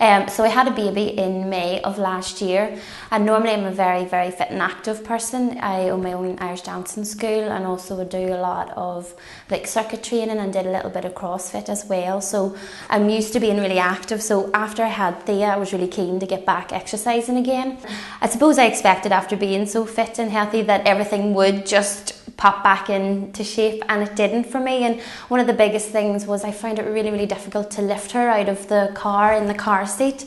So I had a baby in May of last year, and normally I'm a very, very fit and active person. I own my own Irish dancing school and also would do a lot of like circuit training and did a little bit of CrossFit as well. So I'm used to being really active. So after I had Thea, I was really keen to get back exercising again. I suppose I expected after being so fit and healthy that everything would just pop back into shape, and it didn't for me. And one of the biggest things was I found it really, really difficult to lift her out of the car in the car seat.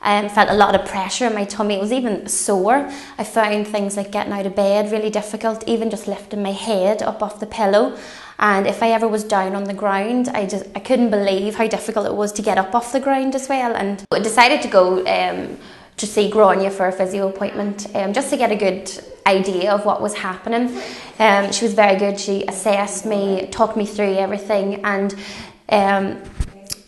Felt a lot of pressure in my tummy. It was even sore. I found things like getting out of bed really difficult, even just lifting my head up off the pillow. And if I ever was down on the ground, I couldn't believe how difficult it was to get up off the ground as well. And I decided to go to see Grainne for a physio appointment, just to get a good idea of what was happening. She was very good. She assessed me, talked me through everything, and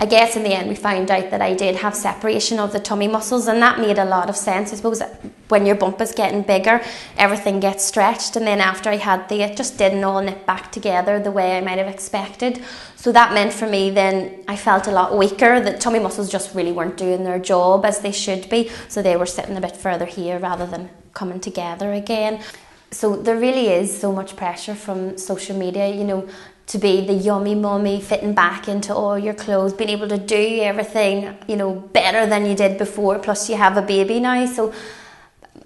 I guess in the end we found out that I did have separation of the tummy muscles, and that made a lot of sense. I suppose when your bump is getting bigger, everything gets stretched, and then after I had it just didn't all knit back together the way I might have expected. So that meant for me then I felt a lot weaker. The tummy muscles just really weren't doing their job as they should be, so they were sitting a bit further here rather than coming together again. So there really is so much pressure from social media, you know, to be the yummy mummy, fitting back into all your clothes, being able to do everything, you know, better than you did before, plus you have a baby now. So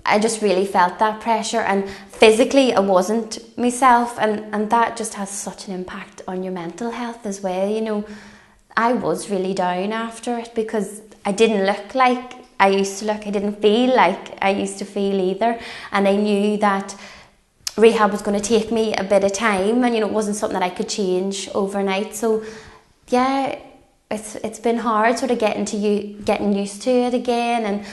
I just really felt that pressure, and physically I wasn't myself, and that just has such an impact on your mental health as well. You know, I was really down after it because I didn't look like I used to look. I didn't feel like I used to feel either, and I knew that rehab was going to take me a bit of time, and you know, it wasn't something that I could change overnight. So yeah, it's been hard sort of getting used to it again, and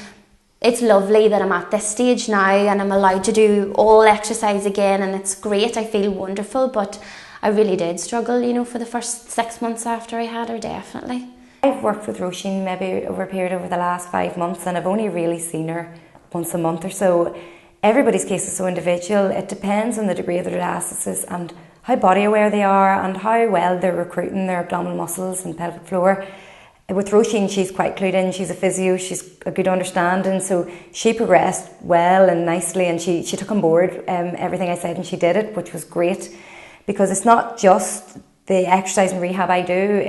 it's lovely that I'm at this stage now and I'm allowed to do all exercise again, and it's great. I feel wonderful, but I really did struggle, you know, for the first 6 months after I had her, definitely. I've worked with Roisin maybe over a period over the last 5 months, and I've only really seen her once a month or so. Everybody's case is so individual. It depends on the degree of their diastasis and how body aware they are and how well they're recruiting their abdominal muscles and pelvic floor. With Roisin, she's quite clued in. She's a physio, she's a good understanding, so she progressed well and nicely, and she took on board everything I said, and she did it, which was great, because it's not just the exercise and rehab I do,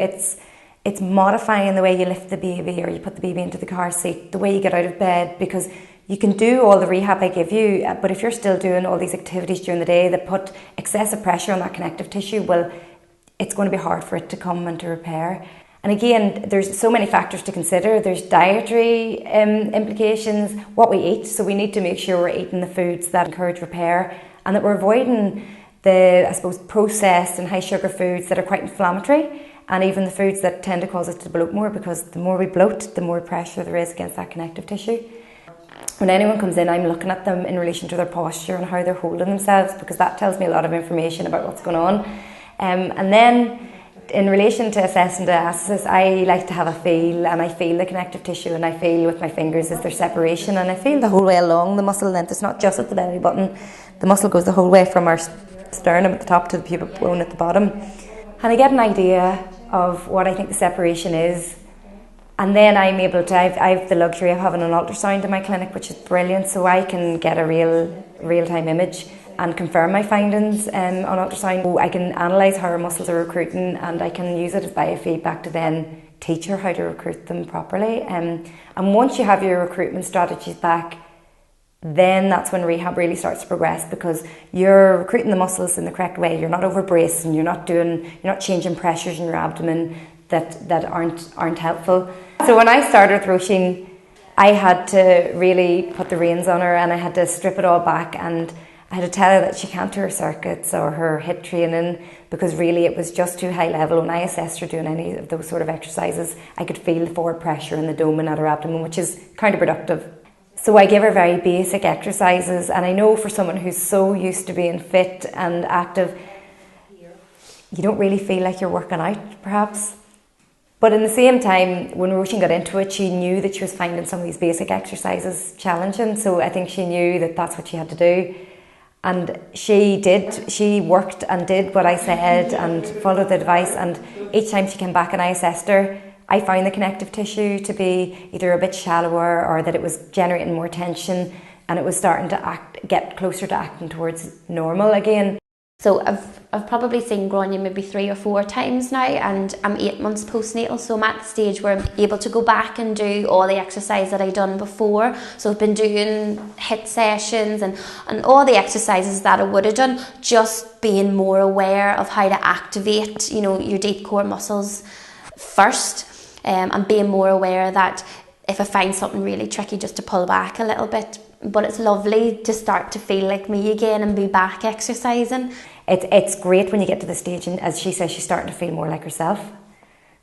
it's modifying the way you lift the baby or you put the baby into the car seat, the way you get out of bed, because you can do all the rehab I give you, but if you're still doing all these activities during the day that put excessive pressure on that connective tissue, well, it's going to be hard for it to come and to repair. And again, there's so many factors to consider. There's dietary implications, what we eat. So we need to make sure we're eating the foods that encourage repair, and that we're avoiding the, I suppose, processed and high sugar foods that are quite inflammatory, and even the foods that tend to cause us to bloat more, because the more we bloat, the more pressure there is against that connective tissue. When anyone comes in, I'm looking at them in relation to their posture and how they're holding themselves, because that tells me a lot of information about what's going on. And then in relation to assessing diastasis, I like to have a feel, and I feel the connective tissue, and I feel with my fingers is there separation, and I feel the whole way along the muscle length. It's not just at the belly button. The muscle goes the whole way from our sternum at the top to the pubic bone at the bottom. And I get an idea of what I think the separation is. And then I'm able to, I have the luxury of having an ultrasound in my clinic, which is brilliant, so I can get a real-time image and confirm my findings on ultrasound. I can analyse how her muscles are recruiting, and I can use it as biofeedback to then teach her how to recruit them properly. And once you have your recruitment strategies back, then that's when rehab really starts to progress, because you're recruiting the muscles in the correct way. You're not over-bracing, you're not changing pressures in your abdomen that aren't helpful. So when I started with Roisin, I had to really put the reins on her, and I had to strip it all back, and I had to tell her that she can't do her circuits or her HIIT training, because really it was just too high level. When I assessed her doing any of those sort of exercises, I could feel the forward pressure in the abdomen at her abdomen, which is counterproductive. So I give her very basic exercises, and I know for someone who's so used to being fit and active, you don't really feel like you're working out, perhaps. But in the same time, when Roisin got into it, she knew that she was finding some of these basic exercises challenging, so I think she knew that that's what she had to do. And she did. She worked and did what I said and followed the advice, and each time she came back and I assessed her, I found the connective tissue to be either a bit shallower or that it was generating more tension and it was starting to get closer to acting towards normal again. So I've probably seen Grainne maybe 3 or 4 times now, and I'm 8 months postnatal, so I'm at the stage where I'm able to go back and do all the exercise that I've done before. So I've been doing HIIT sessions and all the exercises that I would have done, just being more aware of how to activate, you know, your deep core muscles first, and being more aware that if I find something really tricky, just to pull back a little bit. But it's lovely to start to feel like me again and be back exercising. It's great when you get to the stage, and as she says, she's starting to feel more like herself.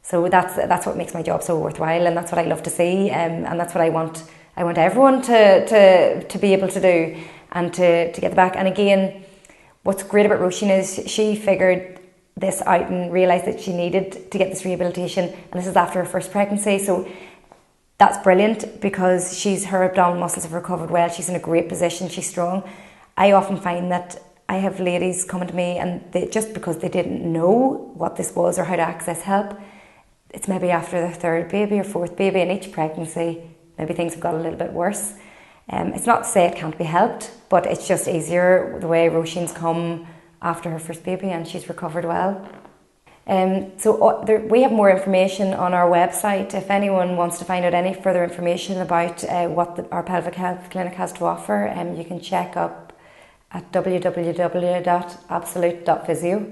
So that's what makes my job so worthwhile, and that's what I love to see, and that's what I want. I want everyone to be able to do and to get the back. And again, what's great about Roisin is she figured this out and realised that she needed to get this rehabilitation, and this is after her first pregnancy. So that's brilliant because her abdominal muscles have recovered well. She's in a great position. She's strong. I often find that I have ladies coming to me and just because they didn't know what this was or how to access help, it's maybe after their 3rd baby or 4th baby, and each pregnancy, maybe things have got a little bit worse. It's not to say it can't be helped, but it's just easier the way Roisin's come after her first baby and she's recovered well. We have more information on our website. If anyone wants to find out any further information about what our pelvic health clinic has to offer, you can check up at www.absolute.physio.